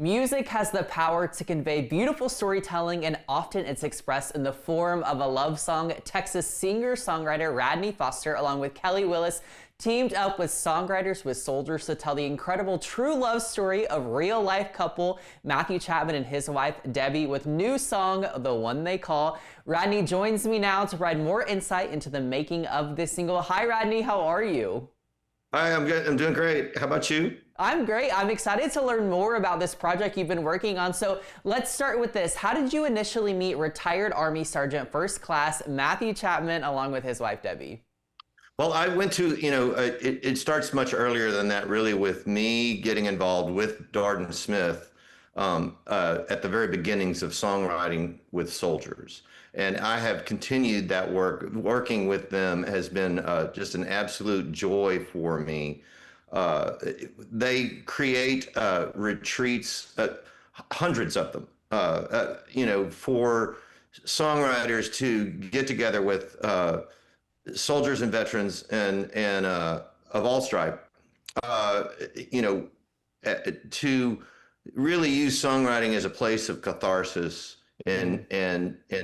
Music has the power to convey beautiful storytelling, and often it's expressed in the form of a love song. Texas singer-songwriter Radney Foster, along with Kelly Willis, teamed up with Songwriters with Soldiers to tell the incredible true love story of real-life couple Matthew Chapman and his wife Debbi with new song, The One They Call. Radney joins me now to provide more insight into the making of this single. Hi, Radney. How are you? Hi, I'm good. I'm doing great. How about you? I'm great. I'm excited to learn more about this project you've been working on. So let's start with this. How did you initially meet retired Army Sergeant First Class Matthew Chapman along with his wife Debbi? Well, I went to, it starts much earlier than that, really, with me getting involved with Darden Smith at the very beginnings of songwriting with soldiers. And I have continued that work. Working with them has been just an absolute joy for me. They create retreats, hundreds of them, for songwriters to get together with soldiers and veterans and of all stripe, to really use songwriting as a place of catharsis and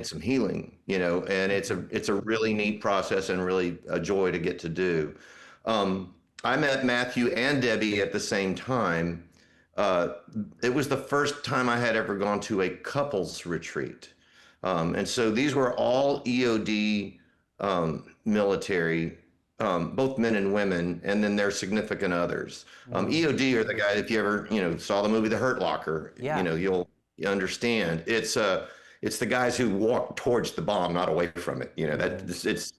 some healing, and it's a really neat process and really a joy to get to do. I met Matthew and Debbi at the same time. It was the first time I had ever gone to a couples retreat. And so these were all EOD military, both men and women, and then their significant others. EOD are the guy, if you ever, saw the movie The Hurt Locker, you'll understand. It's the guys who walk towards the bomb, not away from it. It's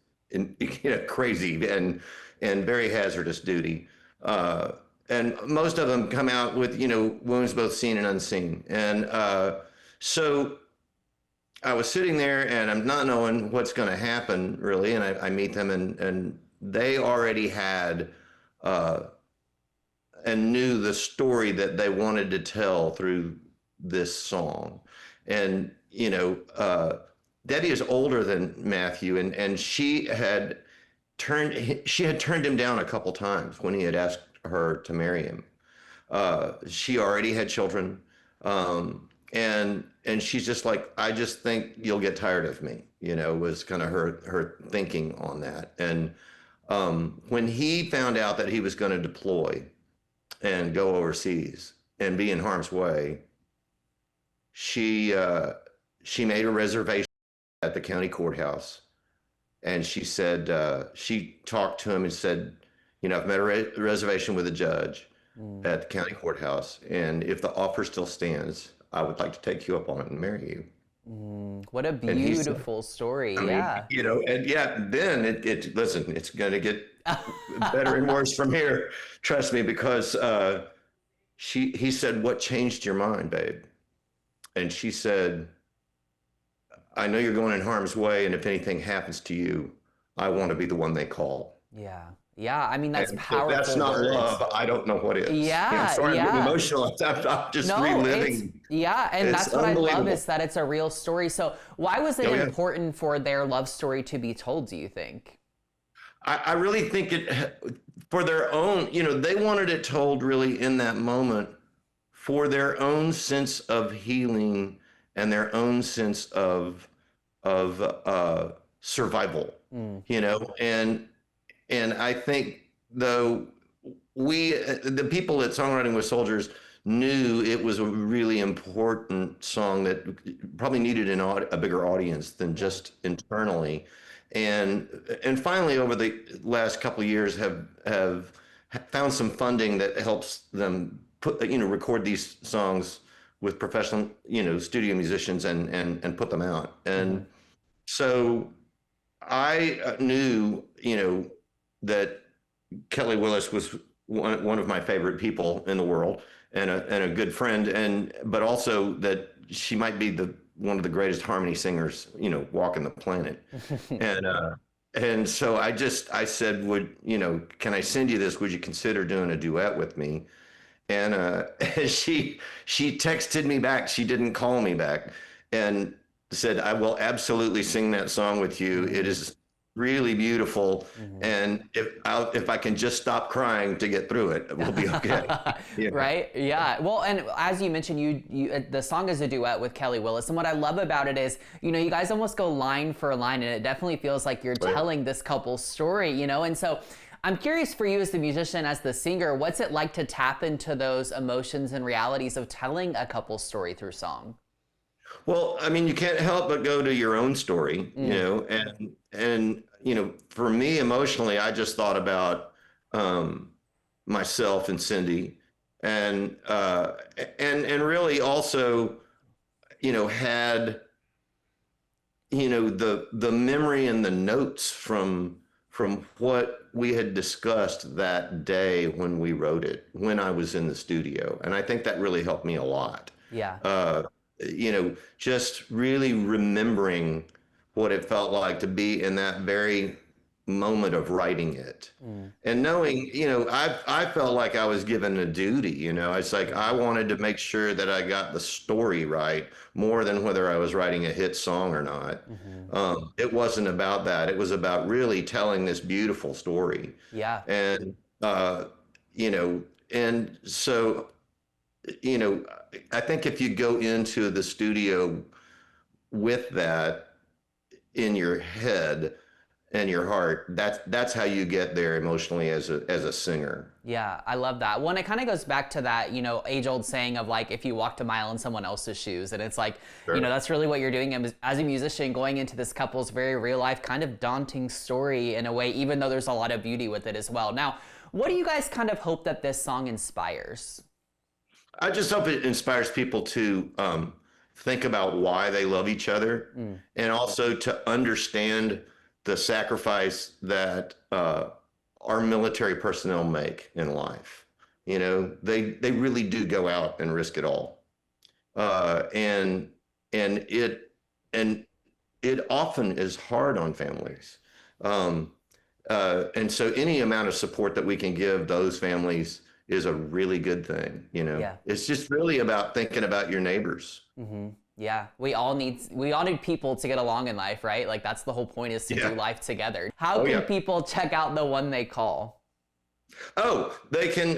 crazy and very hazardous duty. And most of them come out with, wounds both seen and unseen. And so I was sitting there and I'm not knowing what's going to happen, really. And I meet them and they already had and knew the story that they wanted to tell through this song. And, Debbi is older than Matthew, and she had turned him down a couple times when he had asked her to marry him. She already had children, and she's just like, I just think you'll get tired of me, was kind of her thinking on that. And when he found out that he was going to deploy and go overseas and be in harm's way, she made a reservation at the county courthouse. And she said, she talked to him and said, I've made a reservation with a judge at the county courthouse. And if the offer still stands, I would like to take you up on it and marry you. What a beautiful story. Yeah. Then listen, it's going to get better and worse from here. Trust me, because he said, what changed your mind, babe? And she said, I know you're going in harm's way, and if anything happens to you, I want to be the one they call. Yeah. Yeah. I mean, that's and powerful. If that's not words. Love, I don't know what is. Yeah. I'm sorry, I'm getting emotional. I'm just reliving. And that's what I love, is that it's a real story. So why was it important for their love story to be told, do you think? I really think for their own, they wanted it told really in that moment for their own sense of healing and their own sense of survival, and I think, though, the people at Songwriting with Soldiers knew it was a really important song that probably needed a bigger audience than just internally, and finally over the last couple of years have found some funding that helps them record these songs with professional, studio musicians and put them out. And so I knew, that Kelly Willis was one of my favorite people in the world and a good friend, but also that she might be one of the greatest harmony singers, walking the planet. And so I said, can I send you this? Would you consider doing a duet with me? And she texted me back. She didn't call me back, and said, I will absolutely sing that song with you. It is really beautiful. And if I can just stop crying to get through it, we'll be okay. Yeah. Right? Yeah. Well, and as you mentioned, the song is a duet with Kelly Willis, and what I love about it is, you know, you guys almost go line for line, and it definitely feels like you're telling this couple's story, you know. And so I'm curious for you as the musician, as the singer, what's it like to tap into those emotions and realities of telling a couple's story through song? Well, I mean, you can't help but go to your own story, you know, and you know, for me emotionally, I just thought about myself and Cindy, and and really also, you know, had, you know, the memory and the notes from what we had discussed that day when we wrote it, when I was in the studio, and I think that really helped me a lot. Yeah. You know, just really remembering what it felt like to be in that very moment of writing it, and knowing, you know, I felt like I was given a duty. You know, it's like I wanted to make sure that I got the story right more than whether I was writing a hit song or not. It wasn't about that. It was about really telling this beautiful story. Yeah. And you know, and so, you know, I think if you go into the studio with that in your head and your heart, that's how you get there emotionally as a singer. Yeah, I love that. Well, and it kind of goes back to that, you know, age-old saying of like, if you walked a mile in someone else's shoes, and it's like, you know, that's really what you're doing as a musician, going into this couple's very real-life, kind of daunting story in a way, even though there's a lot of beauty with it as well. Now, what do you guys kind of hope that this song inspires? I just hope it inspires people to think about why they love each other, and also to understand the sacrifice that our military personnel make in life. You know, they really do go out and risk it all, and it often is hard on families, and so any amount of support that we can give those families is a really good thing. You know, it's just really about thinking about your neighbors. Yeah, we all need people to get along in life, right? Like that's the whole point, is to do life together. How can people check out The One They Call? Oh, they can,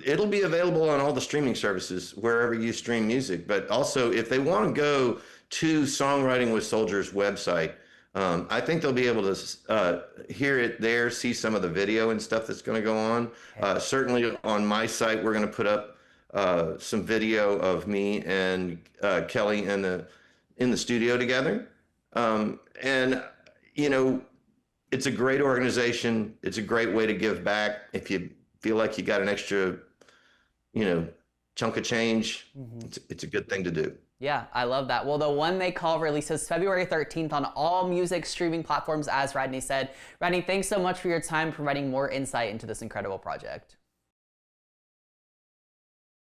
it'll be available on all the streaming services wherever you stream music. But also, if they want to go to Songwriting with Soldiers website, I think they'll be able to hear it there, see some of the video and stuff that's going to go on. Certainly on my site, we're going to put up some video of me and Kelly in the studio together. And, you know, it's a great organization. It's a great way to give back. If you feel like you got an extra, you know, chunk of change, it's a good thing to do. Yeah, I love that. Well, The One They Call releases February 13th on all music streaming platforms, as Radney said. Radney, thanks so much for your time, providing more insight into this incredible project.